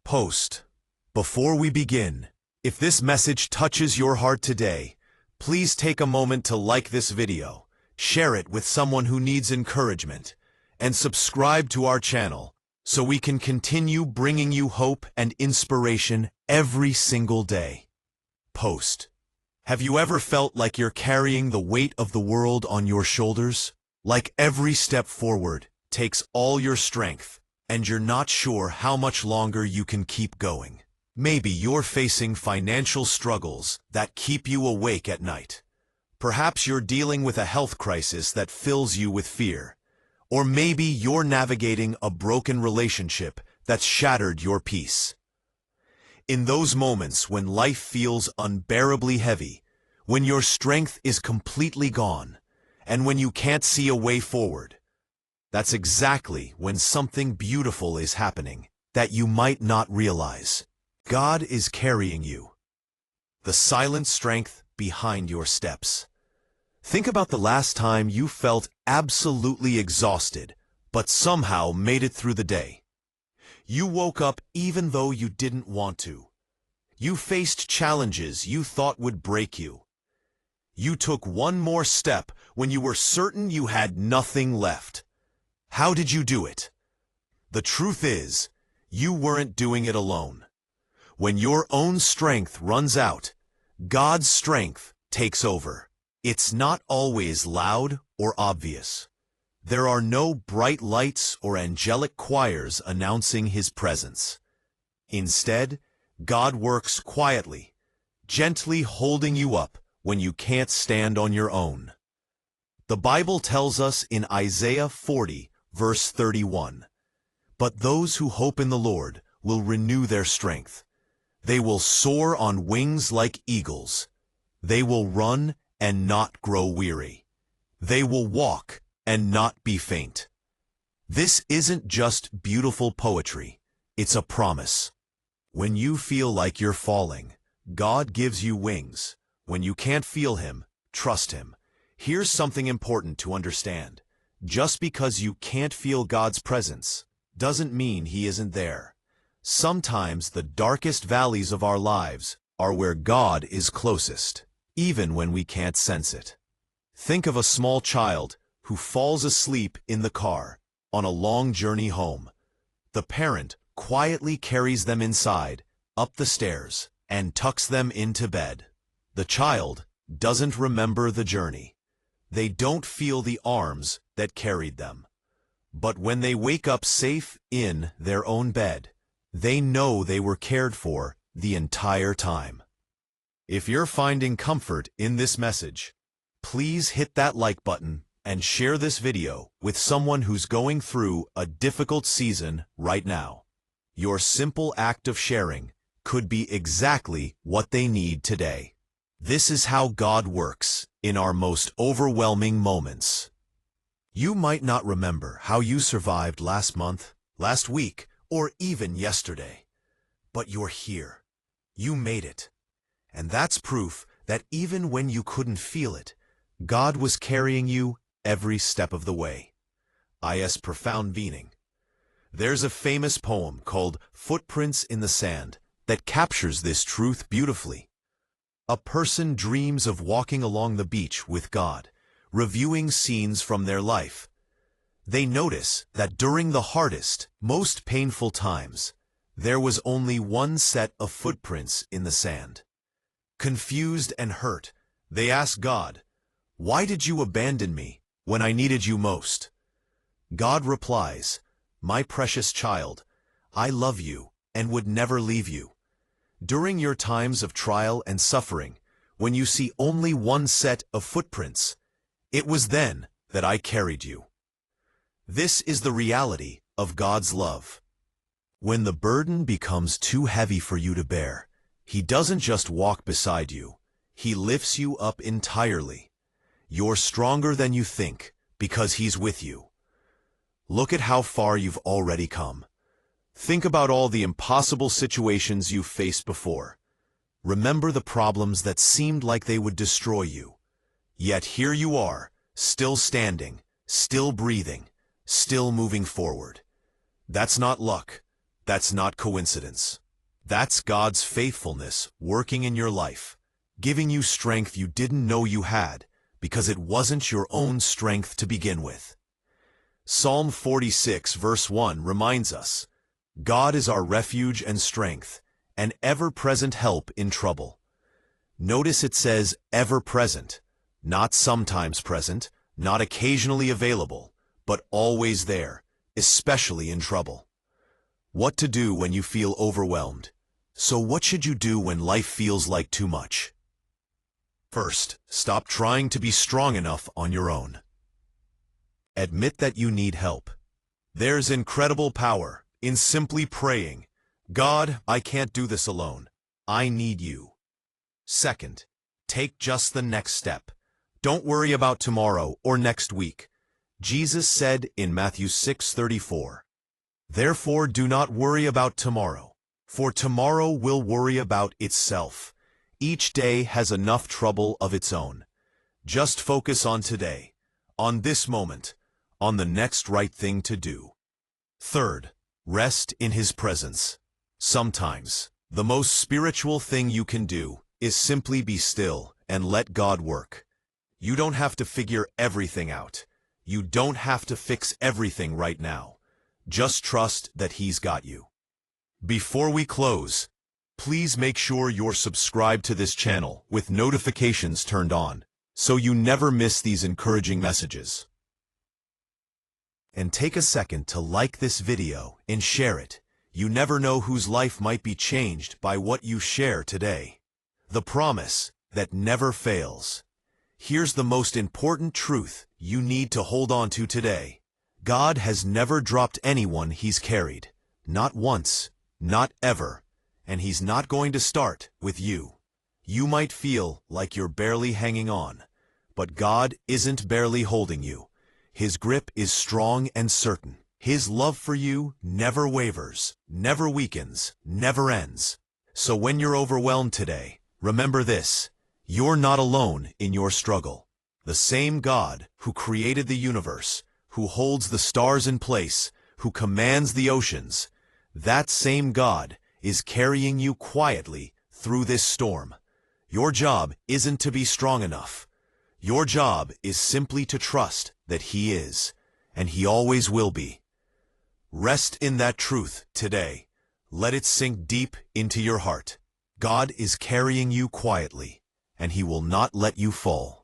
Post. Before we begin, if this message touches your heart today, please take a moment to like this video, share it with someone who needs encouragement, and subscribe to our channel so we can continue bringing you hope and inspiration every single day. Post. Have you ever felt like you're carrying the weight of the world on your shoulders? Like every step forward takes all your strength, and you're not sure how much longer you can keep going. Maybe you're facing financial struggles that keep you awake at night. Perhaps you're dealing with a health crisis that fills you with fear. Or maybe you're navigating a broken relationship that's shattered your peace. In those moments when life feels unbearably heavy, when your strength is completely gone, and when you can't see a way forward, that's exactly when something beautiful is happening that you might not realize. God is carrying you. The silent strength behind your steps. Think about the last time you felt absolutely exhausted, but somehow made it through the day. You woke up even though you didn't want to. You faced challenges you thought would break you. You took one more step when you were certain you had nothing left. How did you do it? The truth is, you weren't doing it alone. When your own strength runs out, God's strength takes over. It's not always loud or obvious. There are no bright lights or angelic choirs announcing His presence. Instead, God works quietly, gently holding you up when you can't stand on your own. The Bible tells us in Isaiah 40, verse 31, "But those who hope in the Lord will renew their strength. They will soar on wings like eagles. They will run and not grow weary. They will walk and not be faint." This isn't just beautiful poetry, it's a promise. When you feel like you're falling, God gives you wings. When you can't feel Him, trust Him. Here's something important to understand. Just because you can't feel God's presence doesn't mean He isn't there. Sometimes the darkest valleys of our lives are where God is closest, even when we can't sense it. Think of a small child who falls asleep in the car on a long journey home. The parent quietly carries them inside, up the stairs, and tucks them into bed. The child doesn't remember the journey. They don't feel the arms that carried them. But when they wake up safe in their own bed, they know they were cared for the entire time. If you're finding comfort in this message, please hit that like button and share this video with someone who's going through a difficult season right now. Your simple act of sharing could be exactly what they need today. This is how God works in our most overwhelming moments. You might not remember how you survived last month, last week, or even yesterday. But you're here. You made it. And that's proof that even when you couldn't feel it, God was carrying you every step of the way. I.S. profound meaning. There's a famous poem called Footprints in the Sand that captures this truth beautifully. A person dreams of walking along the beach with God, reviewing scenes from their life. They notice that during the hardest, most painful times, there was only one set of footprints in the sand. Confused and hurt, they ask God, "Why did you abandon me when I needed you most?" God replies, "My precious child, I love you and would never leave you. During your times of trial and suffering, when you see only one set of footprints, it was then that I carried you." This is the reality of God's love. When the burden becomes too heavy for you to bear, He doesn't just walk beside you, He lifts you up entirely. You're stronger than you think because He's with you. Look at how far you've already come. Think about all the impossible situations you've faced before. Remember the problems that seemed like they would destroy you. Yet here you are, still standing, still breathing, still moving forward. That's not luck. That's not coincidence. That's God's faithfulness working in your life, giving you strength you didn't know you had, because it wasn't your own strength to begin with. Psalm 46 verse 1 reminds us, God is our refuge and strength, an ever-present help in trouble. Notice it says ever-present, not sometimes present, not occasionally available, but always there, especially in trouble. What to do when you feel overwhelmed? So what should you do when life feels like too much? First, stop trying to be strong enough on your own. Admit that you need help. There's incredible power in simply praying, God, I can't do this alone. I need you. Second, take just the next step. Don't worry about tomorrow or next week. Jesus said in Matthew 6:34, Therefore do not worry about tomorrow, for tomorrow will worry about itself. Each day has enough trouble of its own. Just focus on today, on this moment, on the next right thing to do. Third, rest in His presence. Sometimes, the most spiritual thing you can do is simply be still and let God work. You don't have to figure everything out. You don't have to fix everything right now. Just trust that He's got you. Before we close, please make sure you're subscribed to this channel with notifications turned on, so you never miss these encouraging messages. And take a second to like this video and share it. You never know whose life might be changed by what you share today. The promise that never fails. Here's the most important truth you need to hold on to today. God has never dropped anyone He's carried. Not once, not ever. And He's not going to start with you. You might feel like you're barely hanging on, but God isn't barely holding you. His grip is strong and certain. His love for you never wavers, never weakens, never ends. So when you're overwhelmed today, remember this: you're not alone in your struggle. The same God who created the universe, who holds the stars in place, who commands the oceans, that same God is carrying you quietly through this storm. Your job isn't to be strong enough. Your job is simply to trust that He is, and He always will be. Rest in that truth today. Let it sink deep into your heart. God is carrying you quietly, and He will not let you fall.